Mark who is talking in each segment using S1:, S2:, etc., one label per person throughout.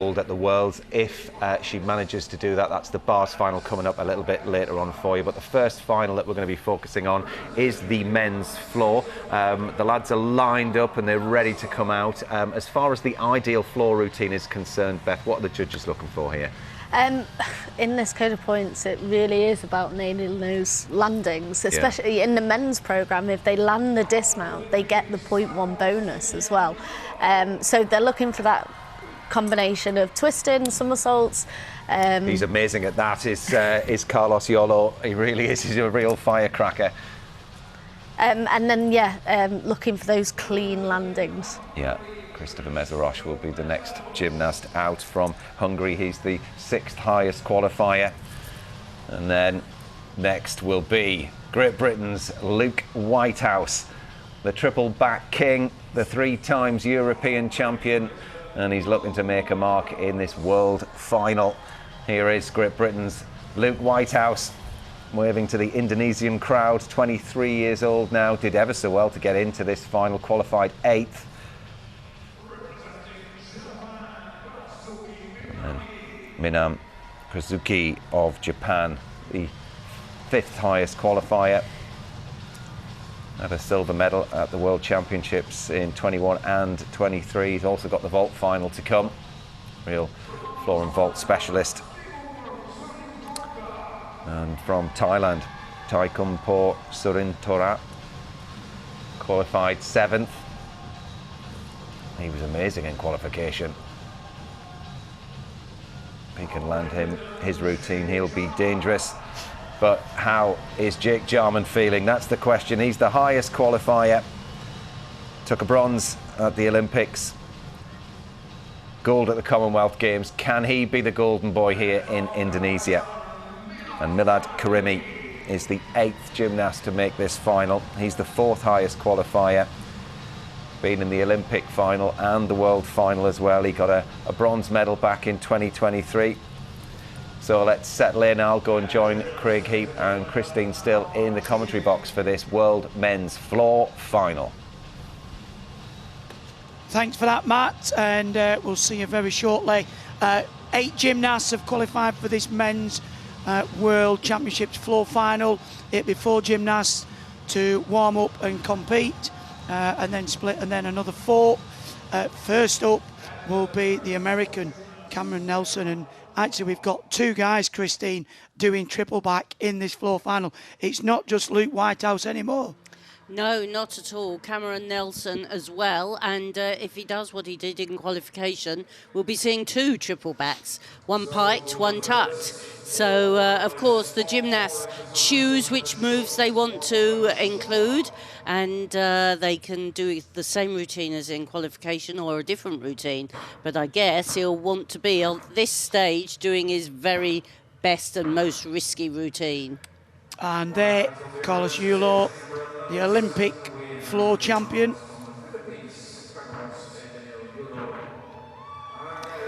S1: at the Worlds. If she manages to do that, that's the bars final coming up a little bit later on for you. But the first final that we're going to be focusing on is the men's floor. The lads are lined up and they're ready to come out. As far as the ideal floor routine is concerned, Beth, what are the judges looking for here?
S2: In this code of points, it really is about nailing those landings, especially in the men's programme. If they land the dismount, they get the 0.1 bonus as well. So they're looking for that combination of twisting, somersaults.
S1: He's amazing at that, is Carlos Yulo. He really is. He's a real firecracker.
S2: And then, looking for those clean landings.
S1: Yeah. Krisztofer M will be the next gymnast out from Hungary. He's the 6th highest qualifier. And then next will be Great Britain's Luke Whitehouse, the triple back king, the 3 times European champion, and he's looking to make a mark in this world final. Here is Great Britain's Luke Whitehouse, waving to the Indonesian crowd. 23 years old now, did ever so well to get into this final, qualified 8th. Minami Kazuki of Japan, the 5th highest qualifier, had a silver medal at the World Championships in 21 and 23. He's also got the vault final to come. Real floor and vault specialist. And from Thailand, Tikumporn Surintornta, qualified 7th. He was amazing in qualification. He can land his routine, he'll be dangerous. But how is Jake Jarman feeling? That's the question. He's the highest qualifier. Took a bronze at the Olympics. Gold at the Commonwealth Games. Can he be the golden boy here in Indonesia? And Milad Karimi is the 8th gymnast to make this final. He's the 4th highest qualifier. Been in the Olympic final and the world final as well. He got a bronze medal back in 2023. So let's settle in. I'll go and join Craig Heap and Christine Still in the commentary box for this World Men's Floor Final.
S3: Thanks for that, Matt, and we'll see you very shortly. 8 gymnasts have qualified for this Men's World Championships Floor Final. It'll be 4 gymnasts to warm up and compete, and then split, and then another 4. First up will be the American Cameron Nelson, and actually we've got 2 guys, Christine, doing triple back in this floor final. It's not just Luke Whitehouse anymore.
S4: No, not at all. Cameron Nelson as well, and if he does what he did in qualification, we'll be seeing 2 triple backs, 1 piked, 1 tucked. So, of course, the gymnasts choose which moves they want to include, and they can do the same routine as in qualification or a different routine. But I guess he'll want to be on this stage doing his very best and most risky routine.
S3: And there, Carlos Yulo, the Olympic floor champion.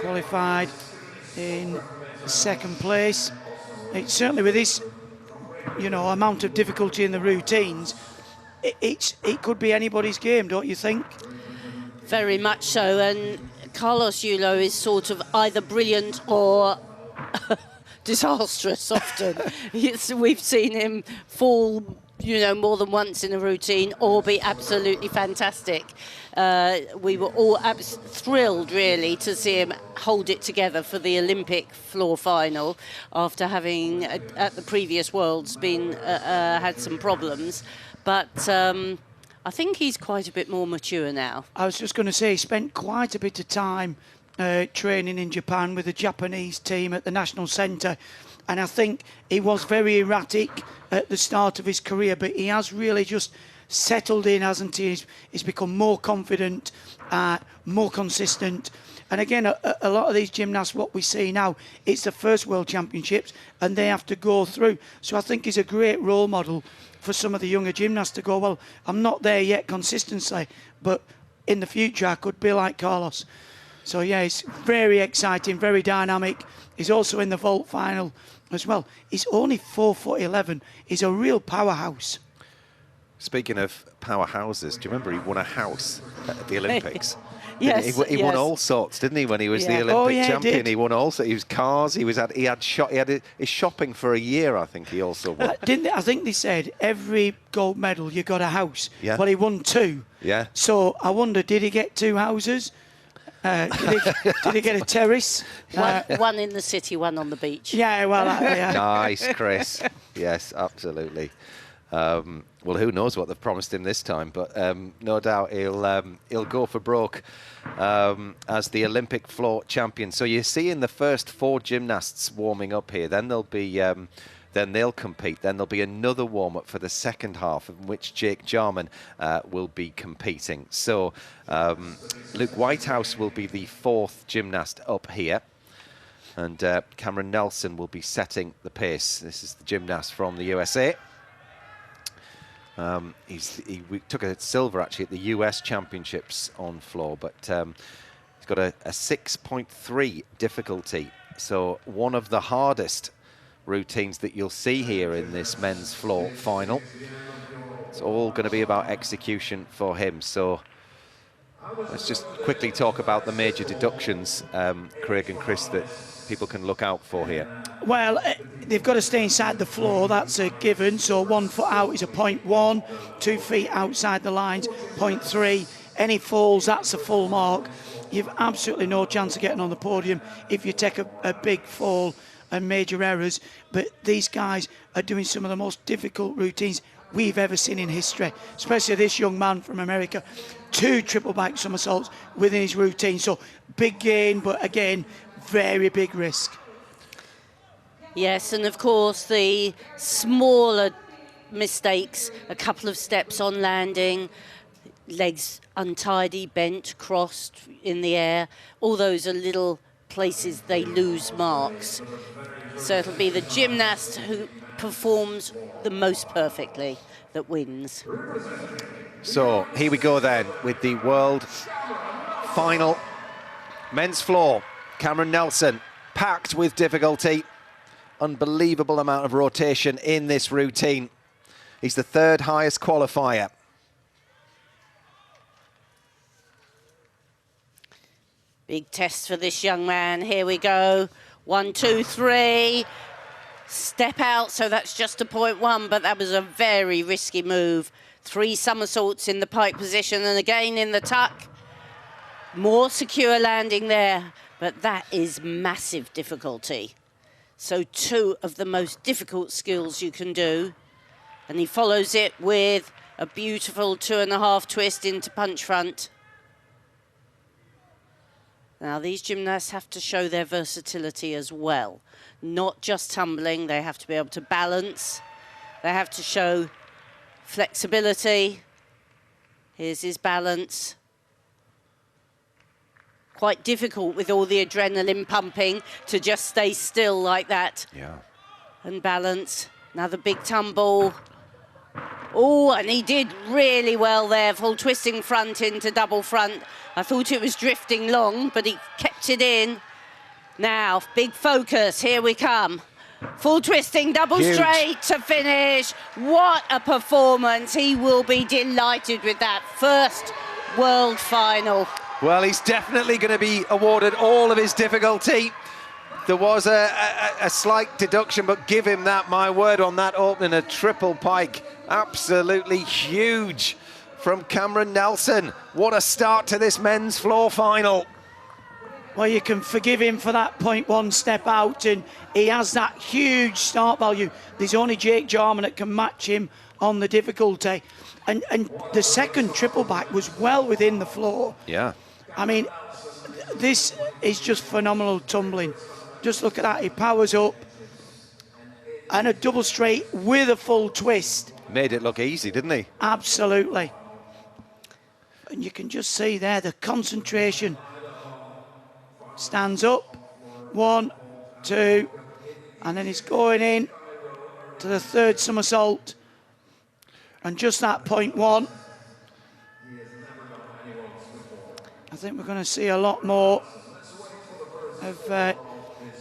S3: Qualified in 2nd place. It's certainly with this, amount of difficulty in the routines, it could be anybody's game, don't you think?
S4: Very much so, and Carlos Yulo is sort of either brilliant or disastrous often. We've seen him fall, more than once in a routine, or be absolutely fantastic. We were all thrilled, really, to see him hold it together for the Olympic floor final after having, at the previous Worlds, had some problems. But I think he's quite a bit more mature now.
S3: I was just going to say, he spent quite a bit of time training in Japan with the Japanese team at the National Centre. And I think he was very erratic at the start of his career, but he has really just settled in, hasn't he? He's become more confident, more consistent. And again, a lot of these gymnasts, what we see now, it's the first World Championships and they have to go through. So I think he's a great role model for some of the younger gymnasts to go, well, I'm not there yet consistently, but in the future I could be like Carlos. So yeah, it's very exciting, very dynamic. He's also in the vault final as well. He's only 4'11". He's a real powerhouse.
S1: Speaking of powerhouses, do you remember he won a house at the Olympics?
S4: Yes,
S1: He won all sorts, didn't he? When he was the Olympic champion, he won all sorts. He was cars. He had his shopping for a year. I think he also won.
S3: Didn't they? I think they said every gold medal you got a house.
S1: Yeah.
S3: But he won 2.
S1: Yeah.
S3: So I wonder, did he get 2 houses? Did he get a terrace?
S4: One in the city, one on the beach.
S3: Yeah, well, yeah.
S1: Nice, Chris. Yes, absolutely. Well, who knows what they've promised him this time, but no doubt he'll go for broke as the Olympic floor champion. So you see in the first 4 gymnasts warming up here, then they'll be then they'll compete. Then there'll be another warm-up for the second half, in which Jake Jarman will be competing. So Luke Whitehouse will be the 4th gymnast up here, and Cameron Nelson will be setting the pace. This is the gymnast from the USA. He took a silver actually at the US Championships on floor, but he's got a 6.3 difficulty. So one of the hardest routines that you'll see here in this men's floor final. It's all going to be about execution for him. So let's just quickly talk about the major deductions, Craig and Chris, that people can look out for here.
S3: Well, they've got to stay inside the floor, that's a given. So 1 foot out is a 0.1, 2 feet outside the lines, 0.3. Any falls, that's a full mark. You've absolutely no chance of getting on the podium if you take a big fall and major errors. But these guys are doing some of the most difficult routines we've ever seen in history, especially this young man from America. 2 triple back somersaults within his routine. So big gain, but again, very big risk.
S4: Yes, and of course the smaller mistakes, a couple of steps on landing, legs untidy, bent, crossed in the air, all those are little places they lose marks. So it'll be the gymnast who performs the most perfectly that wins.
S1: So here we go then with the world final. Men's floor, Cameron Nelson, packed with difficulty. Unbelievable amount of rotation in this routine. He's the 3rd highest qualifier.
S4: Big test for this young man. Here we go. 1, 2, 3. Step out, so that's just a 0.1, but that was a very risky move. 3 somersaults in the pike position and again in the tuck. More secure landing there, but that is massive difficulty. So 2 of the most difficult skills you can do. And he follows it with a beautiful 2.5 twist into punch front. Now, these gymnasts have to show their versatility as well. Not just tumbling, they have to be able to balance. They have to show flexibility. Here's his balance. Quite difficult with all the adrenaline pumping to just stay still like that.
S1: Yeah.
S4: And balance. Another big tumble. Oh, and he did really well there. Full twisting front into double front. I thought it was drifting long, but he kept it in. Now, big focus. Here we come. Full twisting, double
S1: Huge.
S4: straight to finish. What a performance. He will be delighted with that first world final.
S1: Well, he's definitely going to be awarded all of his difficulty. There was a slight deduction, but give him that, my word, on that opening, a triple pike. Absolutely huge from Cameron Nelson. What a start to this men's floor final.
S3: Well, you can forgive him for that 0.1 step out, and he has that huge start value. There's only Jake Jarman that can match him on the difficulty. And the second triple back was well within the floor.
S1: Yeah.
S3: I mean, this is just phenomenal tumbling. Just look at that, he powers up. And a double straight with a full twist.
S1: Made it look easy, didn't he?
S3: Absolutely. And you can just see there the concentration. Stands up, 1, 2, and then he's going in to the 3rd somersault. And just that 0.1. I think we're going to see a lot more of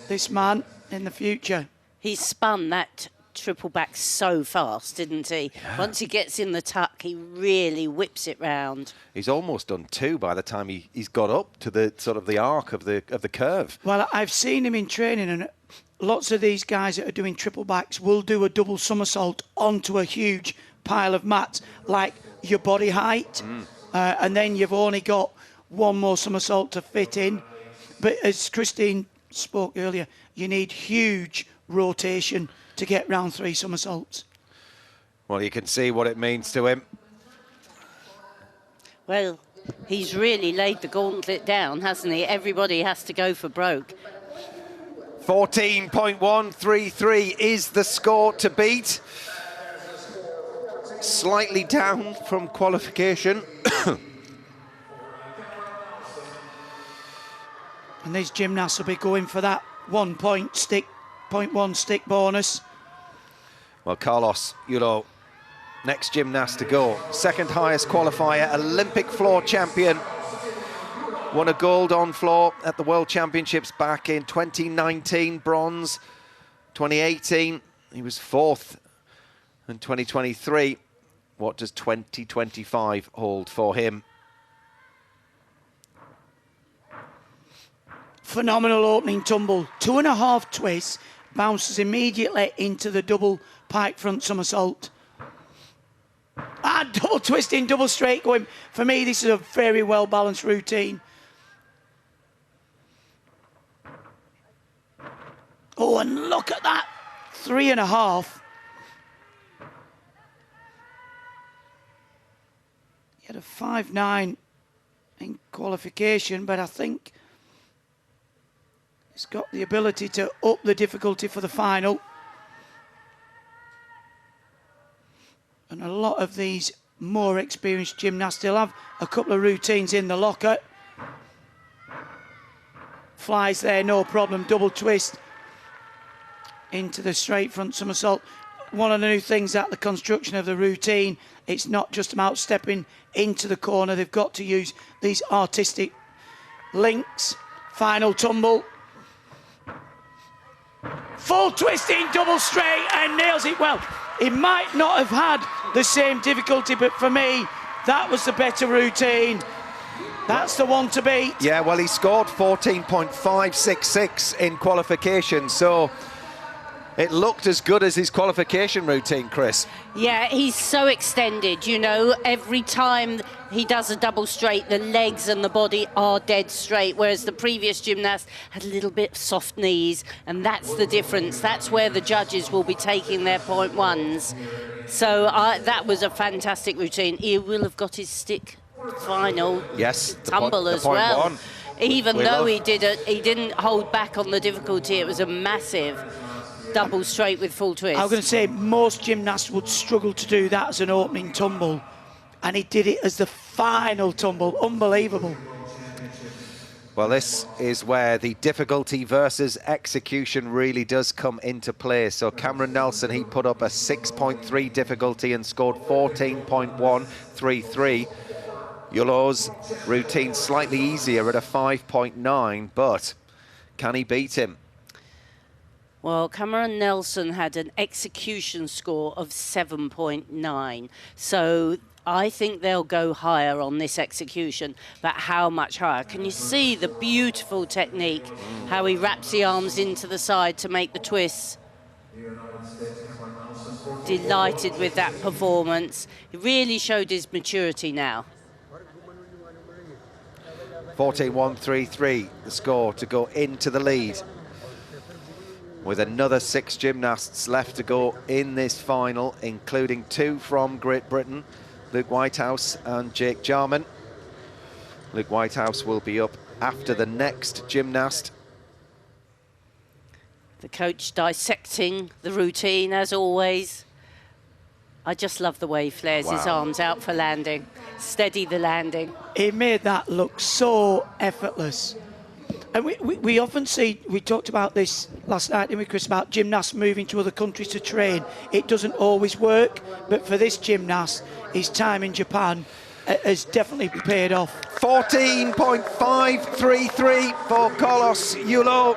S3: this man in the future.
S4: He spun that triple back so fast, didn't he? Yeah. Once he gets in the tuck, he really whips it round.
S1: He's almost done 2 by the time he's got up to the sort of the arc of the curve.
S3: Well, I've seen him in training, and lots of these guys that are doing triple backs will do a double somersault onto a huge pile of mats, like your body height, and then you've only got one more somersault to fit in. But as Christine spoke earlier, you need huge rotation to get round 3 somersaults.
S1: Well, you can see what it means to him.
S4: Well, he's really laid the gauntlet down, hasn't he? Everybody has to go for broke.
S1: 14.133 is the score to beat. Slightly down from qualification.
S3: And these gymnasts will be going for that 1 point stick, 0.1 stick bonus.
S1: Well, Carlos Yulo, next gymnast to go. Second highest qualifier, Olympic floor champion. Won a gold on floor at the World Championships back in 2019, bronze. 2018, he was 4th. In 2023, what does 2025 hold for him?
S3: Phenomenal opening tumble. 2.5 twists, bounces immediately into the double pike front somersault. Double twisting, double straight going. For me, this is a very well balanced routine. Oh, and look at that. 3.5. He had a 5.9 in qualification, but I think he's got the ability to up the difficulty for the final. And a lot of these more experienced gymnasts still have a couple of routines in the locker. Flies there, no problem. Double twist into the straight front somersault. One of the new things at the construction of the routine, it's not just about stepping into the corner. They've got to use these artistic links. Final tumble. Full twisting, double straight, and nails it well. He might not have had the same difficulty, but for me, that was the better routine. That's the one to beat.
S1: Yeah, well, he scored 14.566 in qualification, so it looked as good as his qualification routine, Chris.
S4: Yeah, he's so extended, you know, every time he does a double straight, the legs and the body are dead straight, whereas the previous gymnast had a little bit soft knees, and that's the difference. That's where the judges will be taking their 0.1s. So that was a fantastic routine. He will have got his stick final tumble as well.
S1: 1.
S4: Even though he didn't hold back on the difficulty, it was a massive double straight with full twist.
S3: I was going to say, most gymnasts would struggle to do that as an opening tumble, and he did it as the final tumble. Unbelievable.
S1: Well, this is where the difficulty versus execution really does come into play. So Cameron Nelson, he put up a 6.3 difficulty and scored 14.133. Yulo's routine slightly easier at a 5.9, but can he beat him?
S4: Well, Cameron Nelson had an execution score of 7.9. So I think they'll go higher on this execution, but how much higher? Can you see the beautiful technique, how he wraps the arms into the side to make the twists? Delighted with that performance. He really showed his maturity now.
S1: 14.133, the score to go into the lead, with another 6 gymnasts left to go in this final, including 2 from Great Britain, Luke Whitehouse and Jake Jarman. Luke Whitehouse will be up after the next gymnast.
S4: The coach dissecting the routine, as always. I just love the way he flares his arms out for landing. Steady the landing.
S3: He made that look so effortless. And we often see, we talked about this last night, didn't we, Chris, about gymnasts moving to other countries to train. It doesn't always work, but for this gymnast, his time in Japan has definitely paid off.
S1: 14.533 for Carlos Yulo.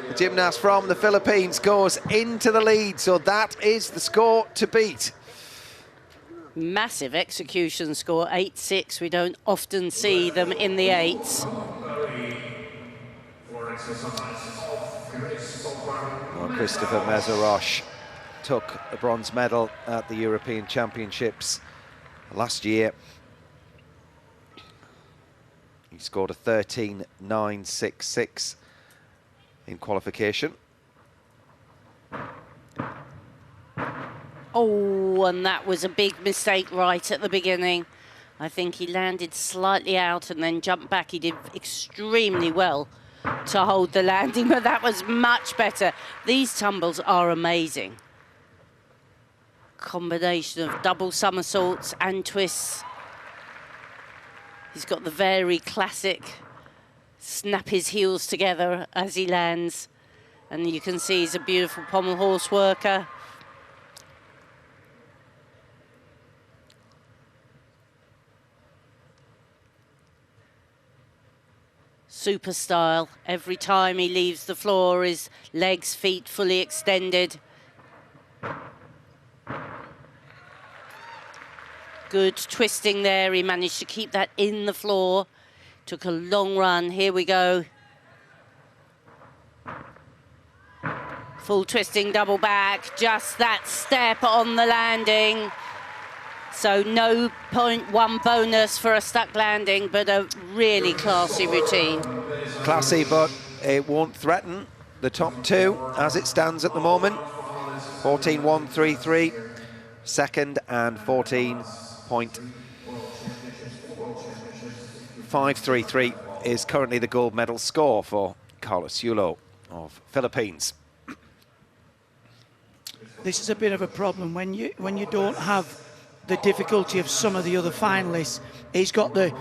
S1: The gymnast from the Philippines goes into the lead, so that is the score to beat.
S4: Massive execution score, 8-6. We don't often see them in the 8s.
S1: Well, Krisztofer Mezerosh took the bronze medal at the European Championships last year. He scored a 13.966 in qualification.
S4: Oh, and that was a big mistake right at the beginning. I think he landed slightly out and then jumped back. He did extremely well to hold the landing, but that was much better. These tumbles are amazing. Combination of double somersaults and twists. He's got the very classic snap his heels together as he lands. And you can see he's a beautiful pommel horse worker. Super style. Every time he leaves the floor, his legs, feet fully extended. Good twisting there. He managed to keep that in the floor. Took a long run. Here we go. Full twisting, double back. Just that step on the landing. So no 0.1 bonus for a stuck landing, but a really classy routine.
S1: Classy, but it won't threaten the top two as it stands at the moment. 14.133, second, and 14.533 is currently the gold medal score for Carlos Yulo of Philippines.
S3: This is a bit of a problem when you don't have the difficulty of some of the other finalists. He's got the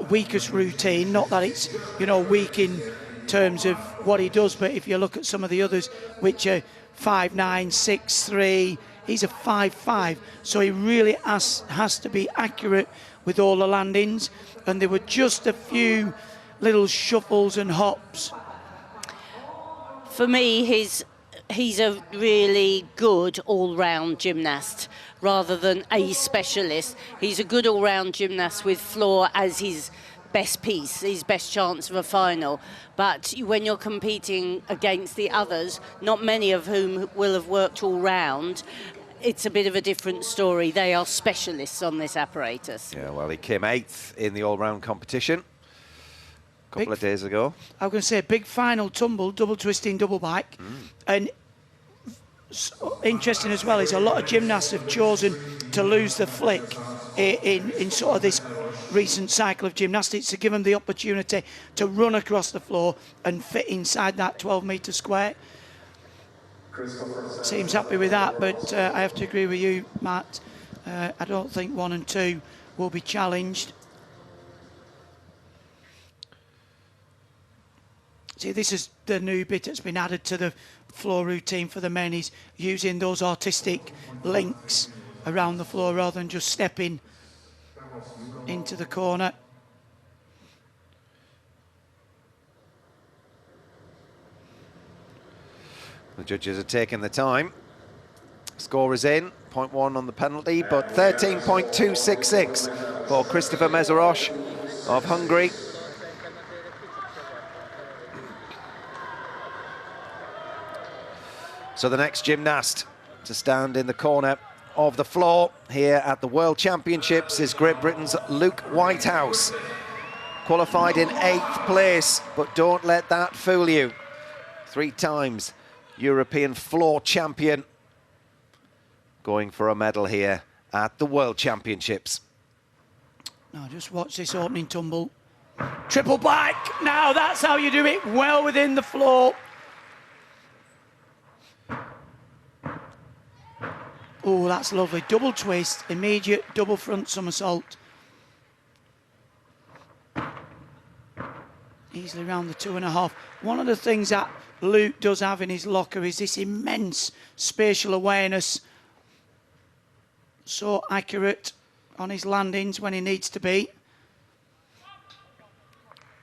S3: weakest routine, not that it's, you know, weak in terms of what he does, but if you look at some of the others, which are 5'9", 6'3", he's a 5'5", so he really has to be accurate with all the landings, and there were just a few little shuffles and hops.
S4: For me, he's a really good all-round gymnast rather than a specialist. He's a good all-round gymnast with floor as his best piece, his best chance of a final. But when you're competing against the others, not many of whom will have worked all-round, it's a bit of a different story. They are specialists on this apparatus.
S1: Yeah, well, he came 8th in the all-round competition a couple of days ago.
S3: I was going to say, big final tumble, double twisting, double back. And interesting as well is a lot of gymnasts have chosen to lose the flick in sort of this recent cycle of gymnastics to give them the opportunity to run across the floor and fit inside that 12-metre square. Seems happy with that, but I have to agree with you, Matt. I don't think 1 and 2 will be challenged. See, this is the new bit that's been added to the floor routine for the men, is using those artistic links around the floor rather than just stepping into the corner.
S1: The judges are taking the time. Score is in, 0.1 on the penalty, but 13.266 for Krisztofer Mezerosh of Hungary. So the next gymnast to stand in the corner of the floor here at the World Championships is Great Britain's Luke Whitehouse. Qualified in 8th place, but don't let that fool you. 3 times European floor champion, going for a medal here at the World Championships.
S3: Now just watch this opening tumble. Triple back, now that's how you do it, well within the floor. Oh, that's lovely. Double twist, immediate double front somersault. Easily around the 2.5. One of the things that Luke does have in his locker is this immense spatial awareness. So accurate on his landings when he needs to be.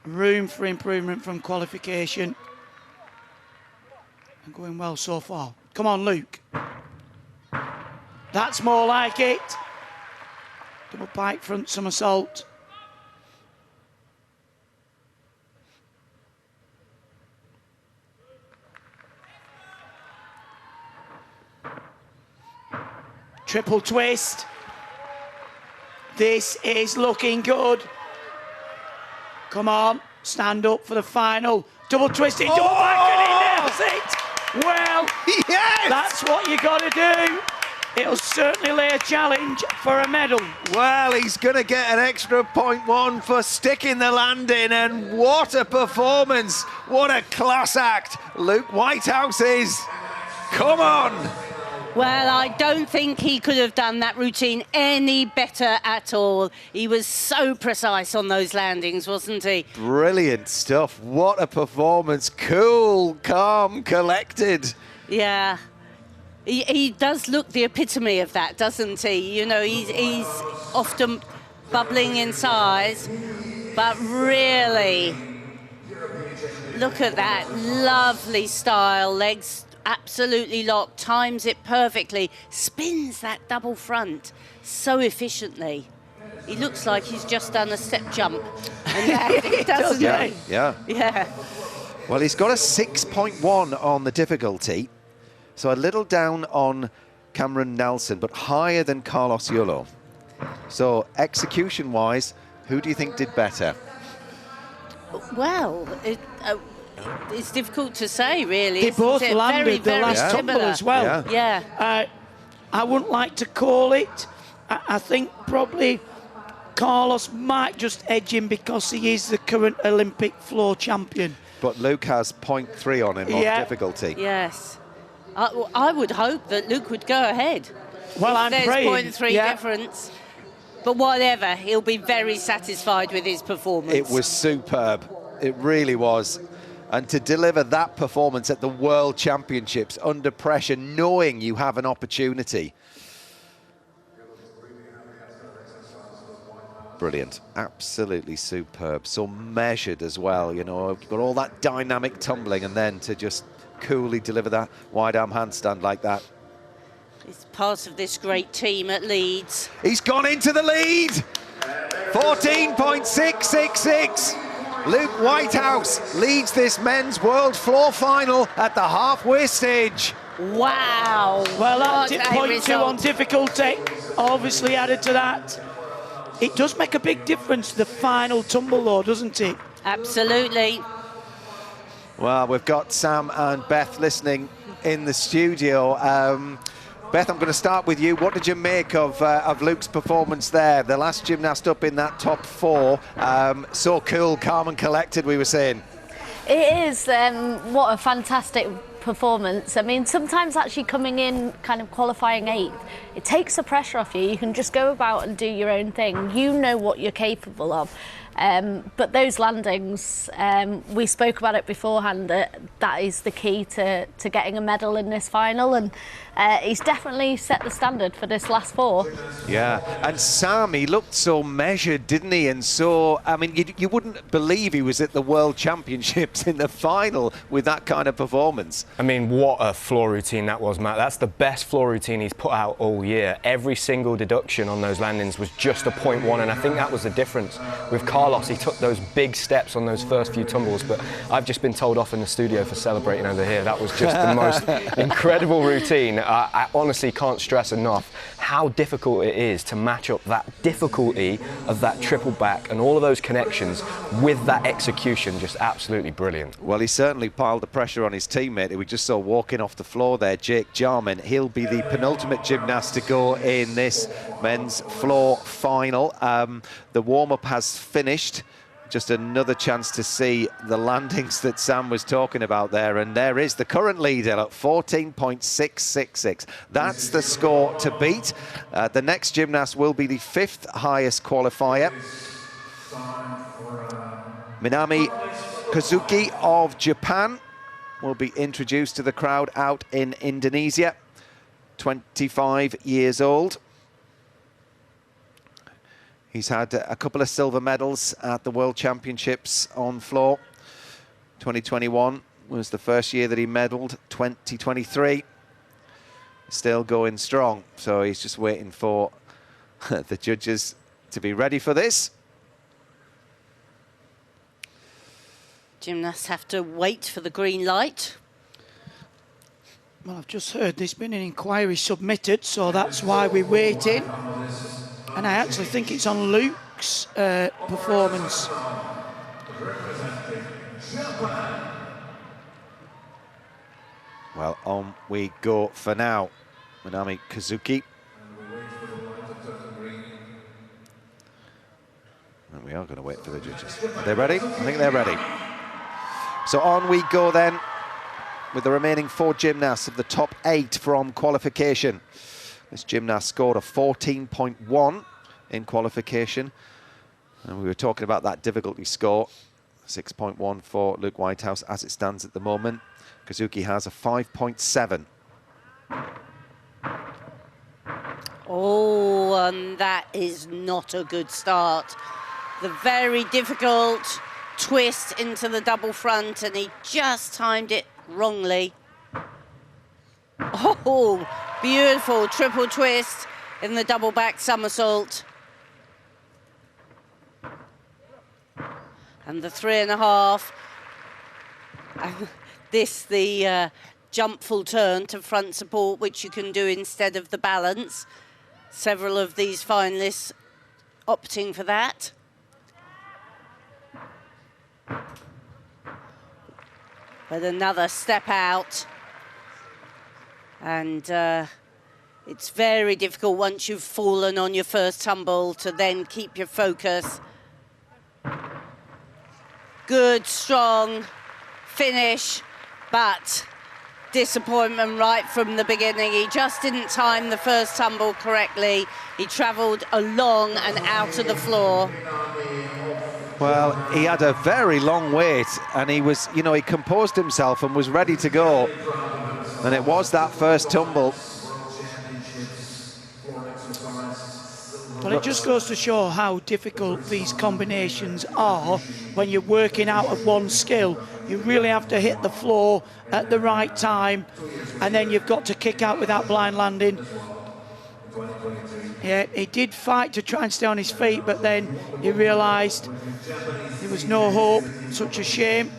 S3: Room for improvement from qualification. And going well so far. Come on, Luke. That's more like it. Double pike front somersault. Triple twist. This is looking good. Come on, stand up for the final. Double twisting, double back, and he nails it. Well,
S1: Yes!
S3: that's what you got to do. It'll certainly lay a challenge for a medal.
S1: Well, he's going to get an extra 0.1 for sticking the landing, and what a performance. What a class act Luke Whitehouse is. Come on.
S4: Well, I don't think he could have done that routine any better at all. He was so precise on those landings, wasn't he?
S1: Brilliant stuff. What a performance. Cool, calm, collected.
S4: Yeah. He does look the epitome of that, doesn't he? You know, he's often bubbling in size, but really, look at that. Lovely style, legs absolutely locked, times it perfectly, spins that double front so efficiently. He looks like he's just done a step jump. And landed, doesn't he?
S1: Yeah.
S4: Yeah.
S1: Well, he's got a 6.1 on the difficulty, so a little down on Cameron Nelson, but higher than Carlos Yulo. So execution-wise, who do you think did better?
S4: Well, it's difficult to say, really.
S3: They both landed
S4: very
S3: the last tumble
S4: similar.
S3: as well.
S4: Yeah.
S3: I wouldn't like to call it. I think probably Carlos might just edge him because he is the current Olympic floor champion.
S1: But Luke has 0.3 on him of difficulty.
S4: Yes. I would hope that Luke would go ahead.
S3: Well, I'm
S4: There's
S3: praying.
S4: 0.3 difference. But whatever, he'll be very satisfied with his performance.
S1: It was superb. It really was. And to deliver that performance at the World Championships under pressure, knowing you have an opportunity. Brilliant. Absolutely superb. So measured as well, you know. Got all that dynamic tumbling and then to just coolly deliver that wide arm handstand like that.
S4: He's part of this great team at Leeds.
S1: He's gone into the lead. 14.666. Luke Whitehouse leads this men's world floor final at the halfway stage.
S4: Wow.
S3: Well,
S4: what
S3: that
S4: a
S3: 0.2
S4: result.
S3: on difficulty obviously added to that. It does make a big difference to the final tumble, though, doesn't it?
S4: Absolutely.
S1: Well, we've got Sam and Beth listening in the studio. Beth, I'm going to start with you. What did you make of Luke's performance there? The last gymnast up in that top four. So cool, calm and collected, we were saying.
S2: It is. What a fantastic performance. I mean, sometimes actually coming in kind of qualifying 8th, it takes the pressure off you. You can just go about and do your own thing. You know what you're capable of. But those landings, we spoke about it beforehand, that is the key to getting a medal in this final, and he's definitely set the standard for this last 4.
S1: Yeah, and Sam, he looked so measured, didn't he? And so, I mean, you wouldn't believe he was at the World Championships in the final with that kind of performance.
S5: I mean, what a floor routine that was, Matt. That's the best floor routine he's put out all year. Every single deduction on those landings was just a 0.1, and I think that was the difference with Carlos. He took those big steps on those first few tumbles, but I've just been told off in the studio for celebrating over here. That was just the most incredible routine. I honestly can't stress enough how difficult it is to match up that difficulty of that triple back and all of those connections with that execution. Just absolutely brilliant.
S1: Well, he certainly piled the pressure on his teammate who we just saw walking off the floor there, Jake Jarman. He'll be the penultimate gymnast to go in this men's floor final. The warm-up has finished. Just another chance to see the landings that Sam was talking about there. And there is the current leader at 14.666. That's the score to beat. The next gymnast will be the 5th highest qualifier. Minami Kazuki of Japan will be introduced to the crowd out in Indonesia. 25 years old. He's had a couple of silver medals at the World Championships on floor, 2021 was the first year that he medalled, 2023. Still going strong, so he's just waiting for the judges to be ready for this.
S4: Gymnasts have to wait for the green light.
S3: Well, I've just heard there's been an inquiry submitted, so that's why we're waiting. And I actually think it's on Luke's performance.
S1: Well, on we go for now. Minami Kazuki. And we are going to wait for the judges. Are they ready? I think they're ready. So on we go then with the remaining 4 gymnasts of the top 8 from qualification. This gymnast scored a 14.1 in qualification. And we were talking about that difficulty score. 6.1 for Luke Whitehouse as it stands at the moment. Kazuki has a 5.7.
S4: Oh, and that is not a good start. The very difficult twist into the double front, and he just timed it wrongly. Oh, beautiful triple twist in the double back somersault. And the 3.5. And this, the jump full turn to front support, which you can do instead of the balance. Several of these finalists opting for that. But another step out. And it's very difficult once you've fallen on your first tumble to then keep your focus. Good, strong finish, but disappointment right from the beginning. He just didn't time the first tumble correctly. He travelled along and out of the floor.
S1: Well, he had a very long wait, and he was, you know, he composed himself and was ready to go. And it was that first tumble.
S3: Well, it just goes to show how difficult these combinations are when you're working out of one skill. You really have to hit the floor at the right time, and then you've got to kick out with that blind landing. Yeah, he did fight to try and stay on his feet, but then he realised there was no hope. Such a shame.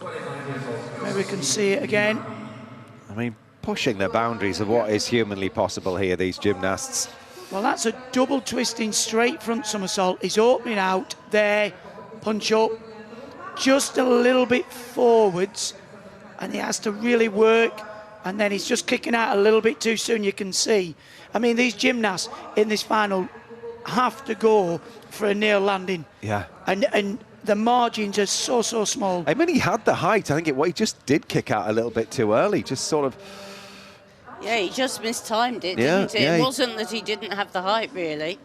S3: Maybe we can see it again.
S1: I mean, pushing the boundaries of what is humanly possible here, these gymnasts.
S3: Well, that's a double twisting straight front somersault. He's opening out there, punch up, just a little bit forwards, and he has to really work, and then he's just kicking out a little bit too soon, you can see. I mean, these gymnasts in this final have to go for a nail landing.
S1: Yeah.
S3: And the margins are so small.
S1: I mean, he had the height. I think he just did kick out a little bit too early, just sort of.
S4: Yeah, he just mistimed it, didn't it?
S1: Yeah,
S4: it wasn't that he didn't have the height, really.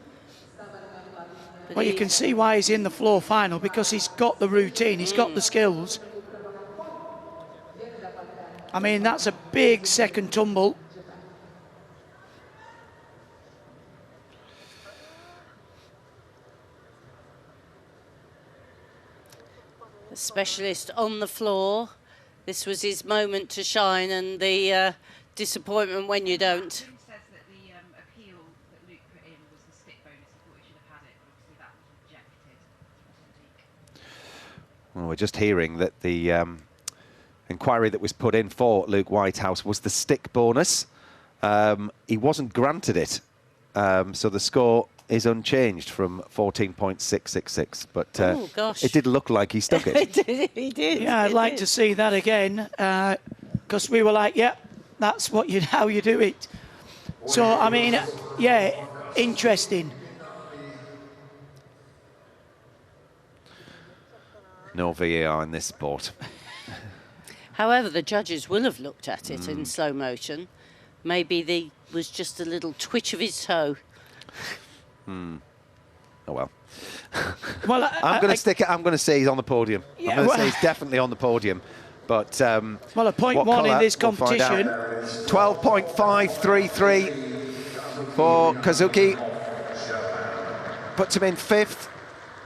S4: But
S3: well, you can see why he's in the floor final, because he's got the routine, he's got the skills. I mean, that's a big second tumble.
S4: The specialist on the floor. This was his moment to shine, and the disappointment when you don't.
S6: Says that the appeal that Luke put in was the stick bonus. He thought he should have had it, but obviously that was rejected.
S1: Well, we're just hearing that the inquiry that was put in for Luke Whitehouse was the stick bonus. He wasn't granted it, so the score is unchanged from 14.666. But
S4: oh, gosh.
S1: It did look like he stuck it.
S4: He did.
S3: Yeah, I'd like to see that again, because we were like, yeah, that's what how you do it. So, I mean, yeah, interesting.
S1: No VAR in this sport.
S4: However, the judges will have looked at it in slow motion. Maybe there was just a little twitch of his toe.
S1: Oh well.
S3: Well,
S1: I'm going to stick it. I'm going to say he's on the podium.
S3: Yeah,
S1: I'm going to say he's definitely on the podium. But
S3: well, a
S1: what
S3: 0.1 in
S1: colour,
S3: this
S1: we'll find out.
S3: competition.
S1: 12.533 for Kazuki. Puts him in 5th.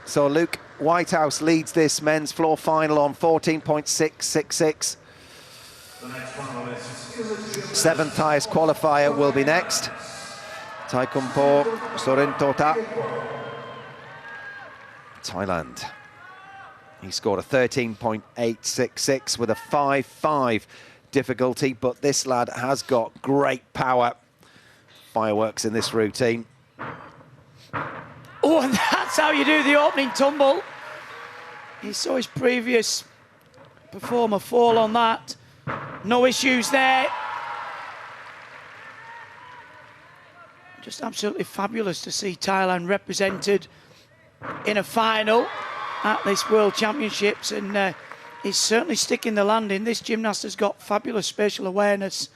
S1: So Luke Whitehouse leads this men's floor final on 14.666. Seventh highest qualifier will be next. Tikumporn Surintornta, Thailand. He scored a 13.866 with a 5.5 difficulty, but this lad has got great power. Fireworks in this routine.
S3: Oh, and that's how you do the opening tumble. He saw his previous performer fall on that. No issues there. Just absolutely fabulous to see Thailand represented in a final at this World Championships, and he's certainly sticking the landing. This gymnast has got fabulous spatial awareness.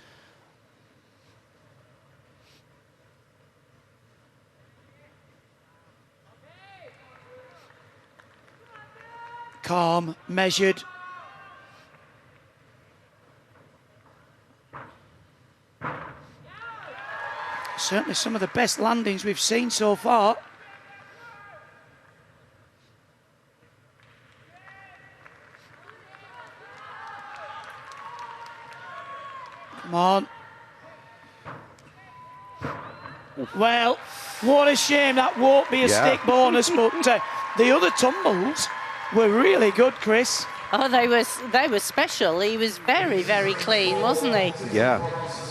S3: Calm, measured. Certainly some of the best landings we've seen so far. Come on. Well, what a shame that won't be a stick bonus, but the other tumbles were really good, Chris.
S4: Oh, they were special. He was very, very clean, wasn't he?
S1: Yeah.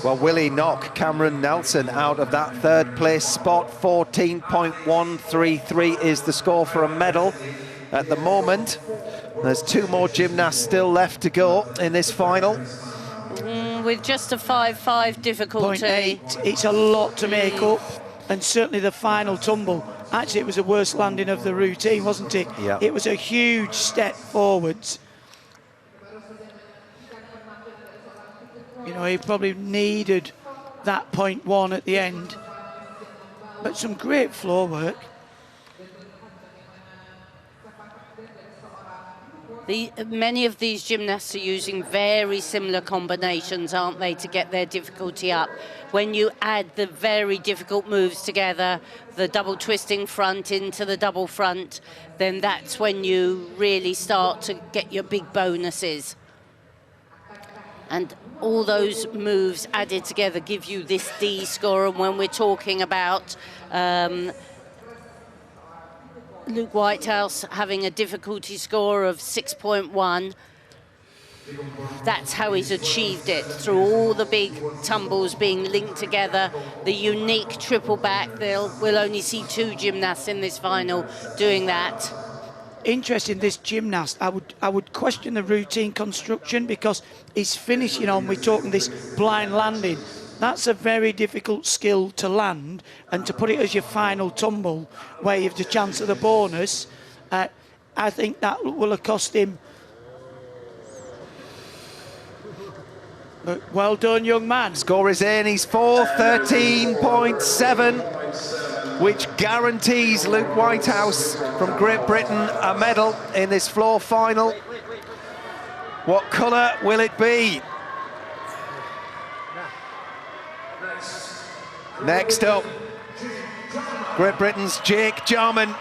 S1: Well, will he knock Cameron Nelson out of that third place spot? 14.133 is the score for a medal at the moment. There's two more gymnasts still left to go in this final.
S4: With just a 5.5 difficulty.
S3: 0.8. It's a lot to make up, and certainly the final tumble. Actually, it was the worst landing of the routine, wasn't it?
S1: Yeah.
S3: It was a huge step forwards. You know, he probably needed that 0.1 at the end. But some great floor work.
S4: Many of these gymnasts are using very similar combinations, aren't they, to get their difficulty up. When you add the very difficult moves together, the double twisting front into the double front, then that's when you really start to get your big bonuses. And all those moves added together give you this D score. And when we're talking about Luke Whitehouse having a difficulty score of 6.1, that's how he's achieved it, through all the big tumbles being linked together, the unique triple back. We'll only see two gymnasts in this final doing that.
S3: Interesting, this gymnast, I would question the routine construction, because he's finishing on, we're talking this blind landing. That's a very difficult skill to land, and to put it as your final tumble where you have the chance of the bonus, I think that will have cost him. But well done, young man.
S1: Score is in, he's 4.13.7, which guarantees Luke Whitehouse from Great Britain a medal in this floor final. What colour will it be? Next up, Great Britain's Jake Jarman,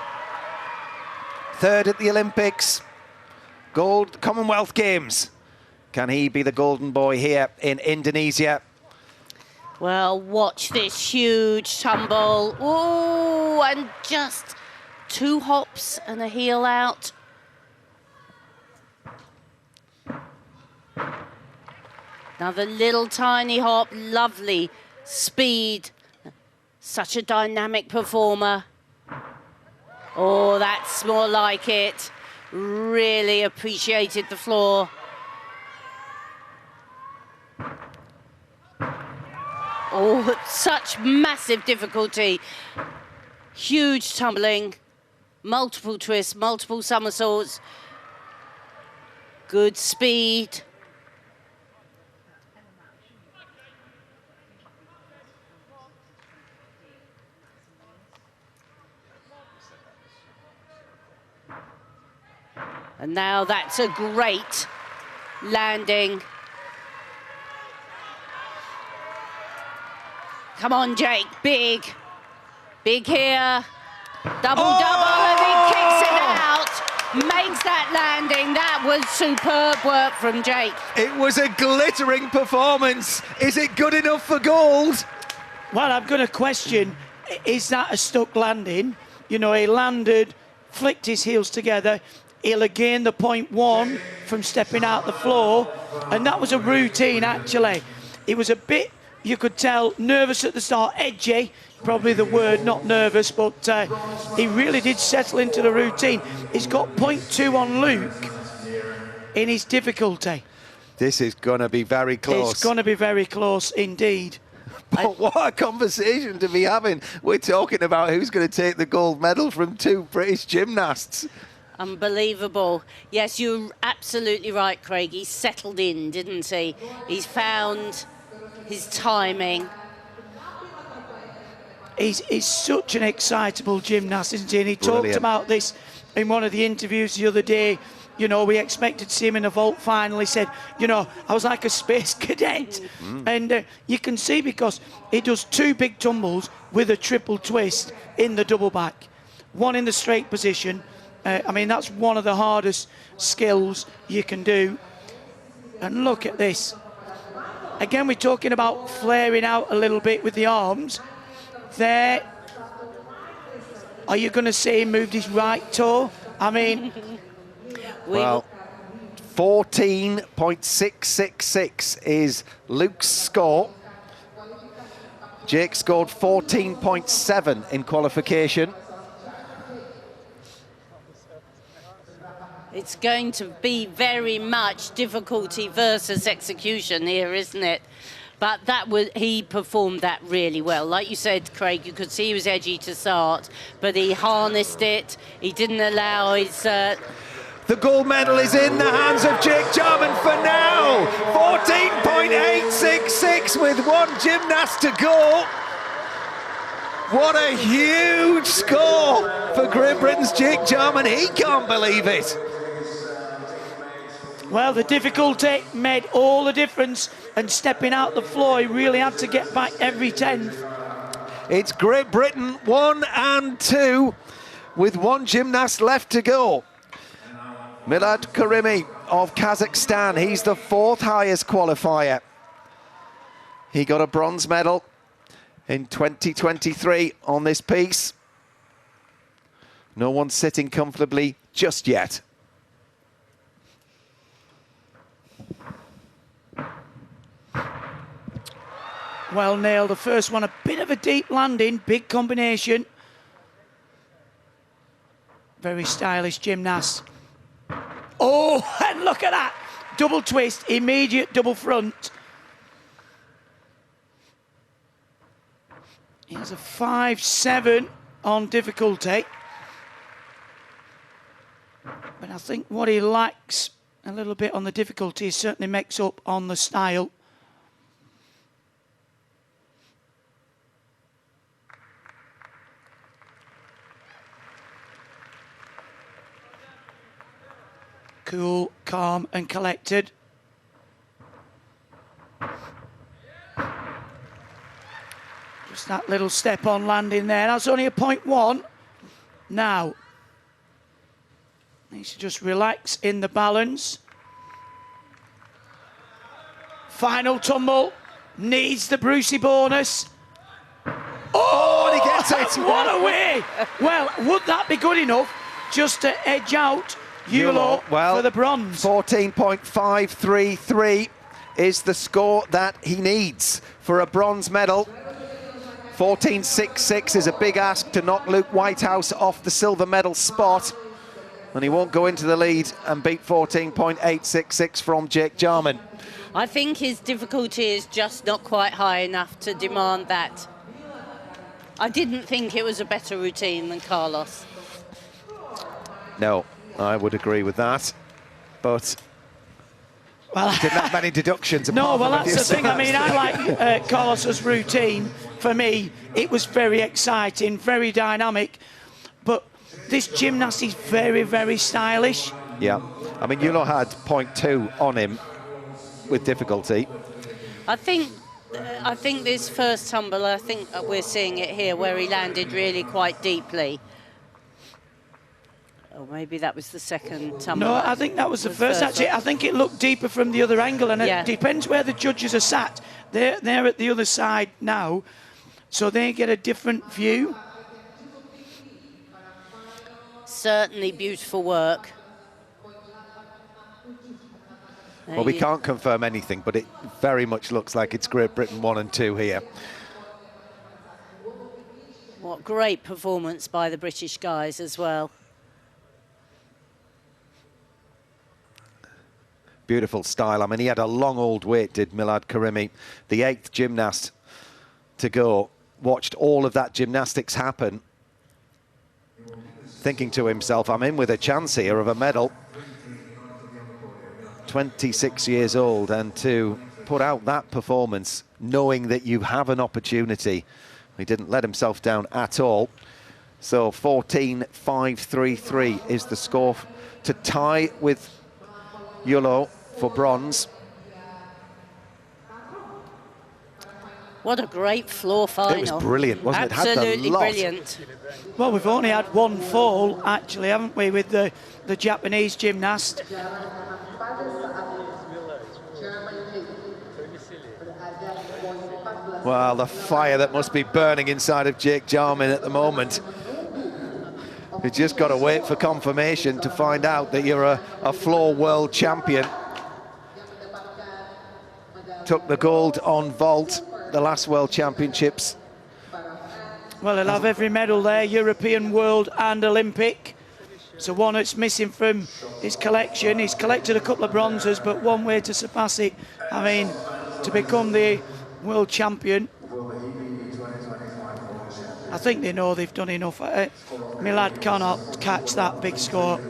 S1: third at the Olympics, gold Commonwealth Games. Can he be the golden boy here in Indonesia?
S4: Well, watch this huge tumble. Ooh, and just 2 hops and a heel out. Another little tiny hop, lovely speed. Such a dynamic performer. Oh, that's more like it. Really appreciated the floor. Oh, such massive difficulty. Huge tumbling, multiple twists, multiple somersaults. Good speed. And now that's a great landing. Come on, Jake, big. Big here. Double, double, and he kicks it out. makes that landing. That was superb work from Jake.
S1: It was a glittering performance. Is it good enough for gold?
S3: Well, I'm going to question, is that a stuck landing? You know, he landed, flicked his heels together. He'll have gained the 0.1 from stepping out the floor. And that was a routine, actually. He was a bit, you could tell, nervous at the start, edgy. Probably the word, not nervous, but he really did settle into the routine. He's got 0.2 on Luke in his difficulty.
S1: This is going to be very close.
S3: It's going to be very close indeed.
S1: But what a conversation to be having. We're talking about who's going to take the gold medal from two British gymnasts.
S4: Unbelievable. Yes, you're absolutely right, Craig. He settled in, didn't he? He's found his timing.
S3: He's such an excitable gymnast, isn't he? And he talked about this in one of the interviews the other day. You know, we expected to see him in a vault final. He said, you know, I was like a space cadet. And you can see because he does 2 big tumbles with a triple twist in the double back. One in the straight position. I mean, that's one of the hardest skills you can do. And look at this. Again, we're talking about flaring out a little bit with the arms. There. Are you going to see him move his right toe? I mean...
S1: Well, 14.666 is Luke's score. Jake scored 14.7 in qualification.
S4: It's going to be very much difficulty versus execution here, isn't it? But he performed that really well. Like you said, Craig, you could see he was edgy to start, but he harnessed it. He didn't allow his...
S1: The gold medal is in the hands of Jake Jarman for now. 14.866 with one gymnast to go. What a huge score for Great Britain's Jake Jarman. He can't believe it.
S3: Well, the difficulty made all the difference, and stepping out the floor, he really had to get back every 10th.
S1: It's Great Britain 1 and 2 with one gymnast left to go. Milad Karimi of Kazakhstan, he's the 4th highest qualifier. He got a bronze medal in 2023 on this piece. No one's sitting comfortably just yet.
S3: Well nailed, the first one, a bit of a deep landing, big combination. Very stylish gymnast. Oh, and look at that. Double twist, immediate double front. He has a 5-7 on difficulty. But I think what he lacks a little bit on the difficulty certainly makes up on the style. Cool, calm and collected. Just that little step on landing there. That's only a 0.1. Now, needs to just relax in the balance. Final tumble. Needs the Brucey bonus. Oh,
S1: and he gets it.
S3: What a way. Well, would that be good enough just to edge out Yulo for the bronze?
S1: 14.533 is the score that he needs for a bronze medal. 14.66 is a big ask to knock Luke Whitehouse off the silver medal spot, and he won't go into the lead and beat 14.866 from Jake Jarman.
S4: I think his difficulty is just not quite high enough to demand that. I didn't think it was a better routine than Carlos.
S1: No, I would agree with that, but well, didn't have many deductions.
S3: No, well, that's the thing. I mean, I like Carlos's routine. For me, it was very exciting, very dynamic, but this gymnast is very, very stylish.
S1: Yeah, I mean, Yulo had 0.2 on him with difficulty.
S4: I think this first tumble, I think we're seeing it here where he landed really quite deeply. Or maybe that was the second tumble.
S3: No, I think that was the first. Actually, I think it looked deeper from the other angle, and it depends where the judges are sat. They're at the other side now, so they get a different view.
S4: Certainly beautiful work.
S1: Well, we can't confirm anything, but it very much looks like it's Great Britain 1 and 2 here.
S4: What great performance by the British guys as well.
S1: Beautiful style. I mean, he had a long old wait, did Milad Karimi, the 8th gymnast to go. Watched all of that gymnastics happen, thinking to himself, I'm in with a chance here of a medal. 26 years old, and to put out that performance, knowing that you have an opportunity. He didn't let himself down at all. So 14.533 is the score to tie with Yulo for bronze.
S4: What a great floor final.
S1: It was brilliant, wasn't it?
S4: Absolutely
S1: Had the lot.
S4: Brilliant.
S3: Well, we've only had one fall, actually, haven't we, with the Japanese gymnast.
S1: Well, the fire that must be burning inside of Jake Jarman at the moment. You just got to wait for confirmation to find out that you're a floor world champion. Took the gold on vault, the last World Championships.
S3: Well, he'll have every medal there, European, World and Olympic. So one that's missing from his collection. He's collected a couple of bronzes, but one way to surpass it, I mean, to become the world champion. I think they know they've done enough. Milad cannot catch that big score.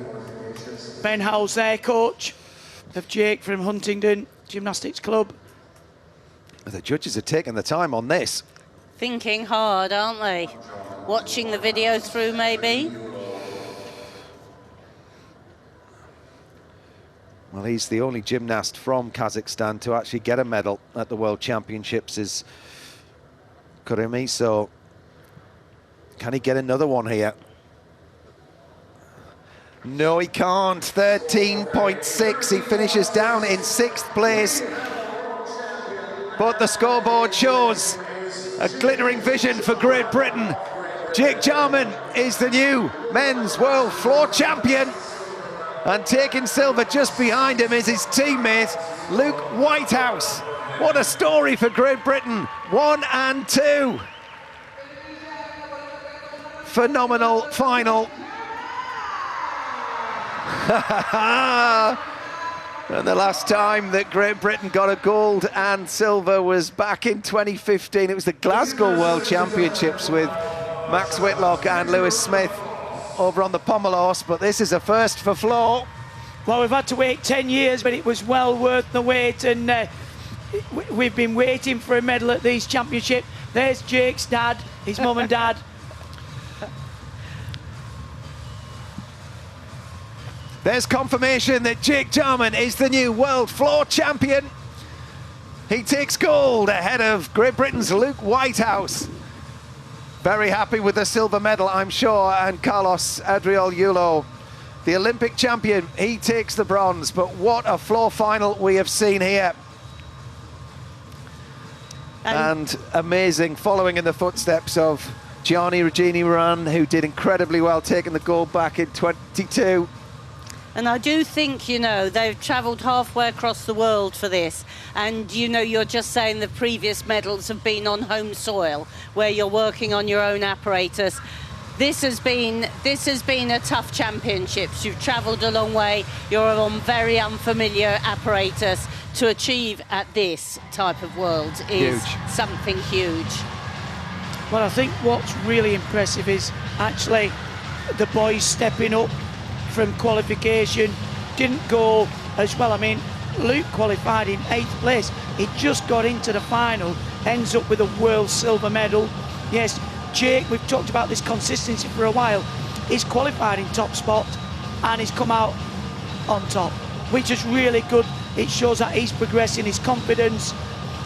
S3: Ben Howell's their coach of Jake from Huntingdon Gymnastics Club.
S1: The judges are taking the time on this.
S4: Thinking hard, aren't they? Watching the video through, maybe?
S1: Well, he's the only gymnast from Kazakhstan to actually get a medal at the World Championships, is Karimi, so can he get another one here? No, he can't. 13.6. He finishes down in 6th place. But the scoreboard shows a glittering vision for Great Britain. Jake Jarman is the new men's world floor champion. And taking silver just behind him is his teammate, Luke Whitehouse. What a story for Great Britain. 1 and 2. Phenomenal final. And the last time that Great Britain got a gold and silver was back in 2015. It was the Glasgow World Championships with Max Whitlock and Lewis Smith over on the pommel horse, but this is a first for floor.
S3: Well, we've had to wait 10 years, but it was well worth the wait, and we've been waiting for a medal at these championships. There's Jake's dad, his mum and dad.
S1: There's confirmation that Jake Jarman is the new world floor champion. He takes gold ahead of Great Britain's Luke Whitehouse. Very happy with the silver medal, I'm sure, and Carlos Adriel Yulo, the Olympic champion, he takes the bronze. But what a floor final we have seen here. And amazing, following in the footsteps of Gianni Regini Moran, who did incredibly well, taking the gold back in 22.
S4: And I do think, you know, they've travelled halfway across the world for this. And, you know, you're just saying the previous medals have been on home soil, where you're working on your own apparatus. This has been a tough championships. You've travelled a long way. You're on very unfamiliar apparatus. To achieve at this type of world is something huge.
S3: Well, I think what's really impressive is actually the boys stepping up from qualification. Didn't go as well. I mean, Luke qualified in 8th place. He just got into the final, ends up with a world silver medal. Yes, Jake, we've talked about this consistency for a while. He's qualified in top spot and he's come out on top, which is really good. It shows that he's progressing his confidence,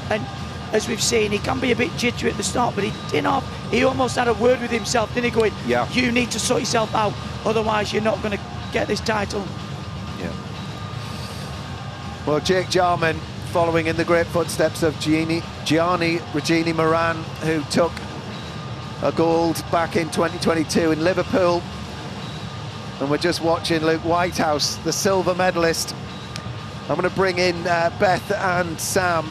S3: and as we've seen, he can be a bit jittery at the start, but he almost had a word with himself, didn't he, going, you need to sort yourself out, otherwise you're not going to get this title.
S1: Yeah. Well, Jake Jarman, following in the great footsteps of Gianni Regini Moran, who took a gold back in 2022 in Liverpool. And we're just watching Luke Whitehouse, the silver medalist. I'm going to bring in Beth and Sam.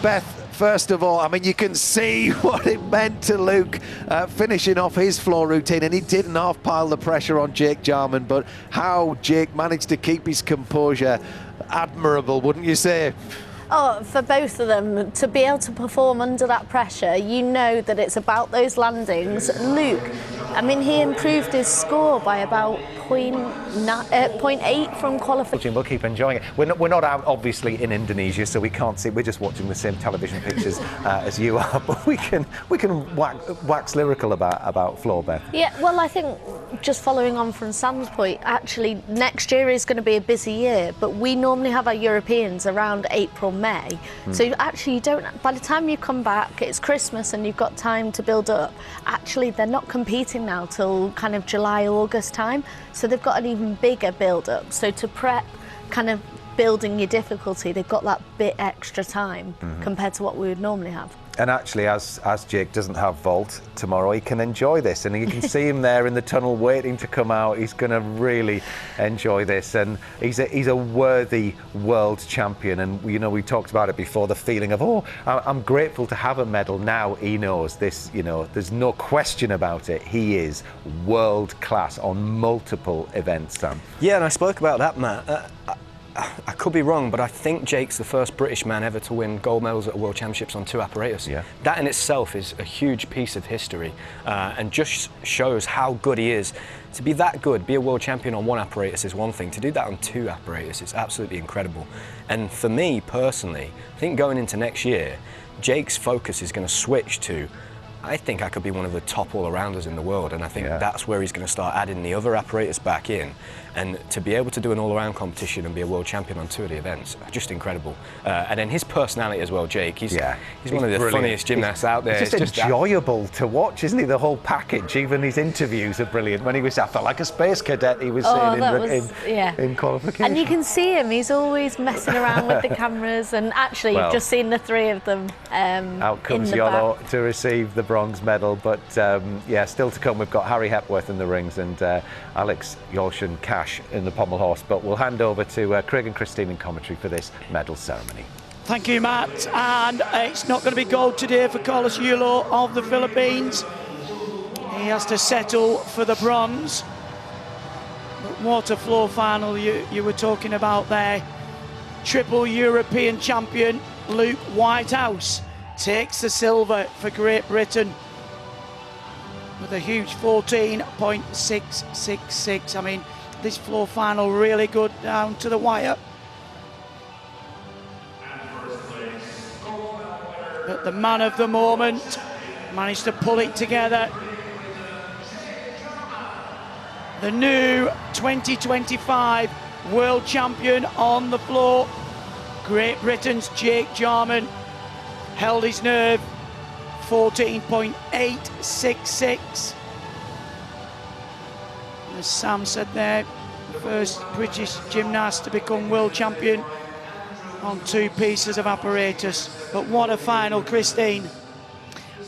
S1: Beth, first of all, I mean, you can see what it meant to Luke finishing off his floor routine, and he didn't half-pile the pressure on Jake Jarman, but how Jake managed to keep his composure, admirable, wouldn't you say?
S2: Oh, for both of them, to be able to perform under that pressure, you know that it's about those landings. Luke, I mean, he improved his score by about 0.8 from qualification.
S1: We'll keep enjoying it. We're not out, obviously, in Indonesia, so we can't see. We're just watching the same television pictures as you are. But we can wax lyrical about floor, Beth.
S2: Yeah, well, I think just following on from Sam's point, actually, next year is going to be a busy year, but we normally have our Europeans around April, May. So actually, you don't. By the time you come back, it's Christmas and you've got time to build up. Actually, they're not competing now till kind of July, August time. So they've got an even bigger build-up. So to prep, kind of building your difficulty, they've got that bit extra time compared to what we would normally have.
S1: And actually, as Jake doesn't have vault tomorrow, he can enjoy this, and you can see him there in the tunnel waiting to come out. He's going to really enjoy this, and he's a worthy world champion. And you know, we talked about it before, the feeling of, oh, I'm grateful to have a medal. Now he knows this. You know, there's no question about it. He is world class on multiple events, Sam.
S5: Yeah, and I spoke about that, Matt. I could be wrong, but I think Jake's the first British man ever to win gold medals at a World Championships on 2 apparatus.
S1: Yeah.
S5: That in itself is a huge piece of history and just shows how good he is. To be that good, be a world champion on 1 apparatus is one thing. To do that on 2 apparatus is absolutely incredible. And for me personally, I think going into next year, Jake's focus is going to switch to, I think I could be one of the top all-arounders in the world, and I think that's where he's going to start adding the other apparatus back in. And to be able to do an all-around competition and be a world champion on 2 of the events, just incredible. And then his personality as well, Jake. He's one of the
S1: brilliant.
S5: Funniest gymnasts out there.
S1: It's just enjoyable to watch, isn't he? The whole package. Even his interviews are brilliant. When he was, I felt like a space cadet. He was saying in qualification.
S2: And you can see him. He's always messing around with the cameras. And actually, you've just seen the 3 of them.
S1: Out comes Yulo to receive the bronze medal. But yeah, still to come. We've got Harry Hepworth in the rings and Alex Yolshin Cash in the pommel horse. But we'll hand over to Craig and Christine in commentary for this medal ceremony.
S3: Thank you, Matt. And it's not going to be gold today for Carlos Yulo of the Philippines. He has to settle for the bronze. But what a floor final you were talking about there. Triple European champion Luke Whitehouse takes the silver for Great Britain with a huge 14.666. I mean, this floor final really good down to the wire. But the man of the moment managed to pull it together. The new 2025 world champion on the floor, Great Britain's Jake Jarman, held his nerve. 14.866. As Sam said there, first British gymnast to become world champion on 2 pieces of apparatus. But what a final, Christine.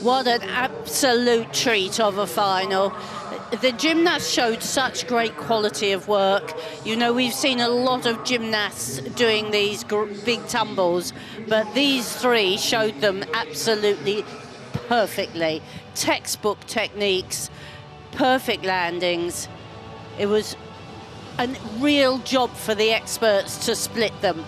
S4: What an absolute treat of a final. The gymnasts showed such great quality of work. You know, we've seen a lot of gymnasts doing these big tumbles, but these 3 showed them absolutely perfectly. Textbook techniques, perfect landings. It was a real job for the experts to split them.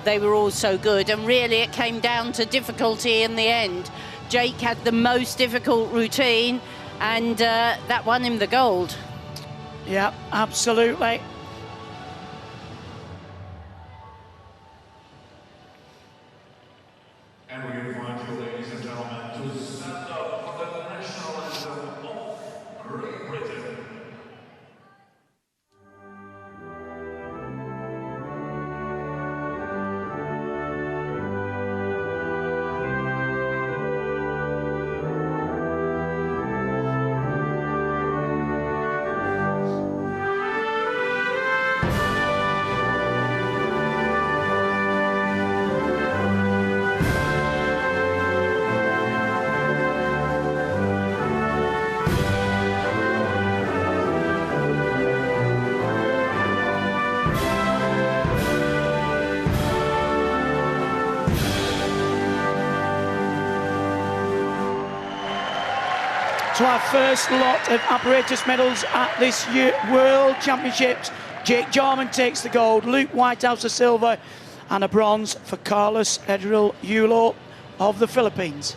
S4: They were all so good, and really it came down to difficulty in the end. Jake had the most difficult routine, and that won him the gold.
S3: Yeah, absolutely.
S7: And we invite you, ladies and gentlemen, to stand up for the national anthem of Great Britain.
S3: to our first lot of apparatus medals at this World Championships. Jake Jarman takes the gold, Luke Whitehouse the silver, and a bronze for Carlos Edril Yulo of the Philippines.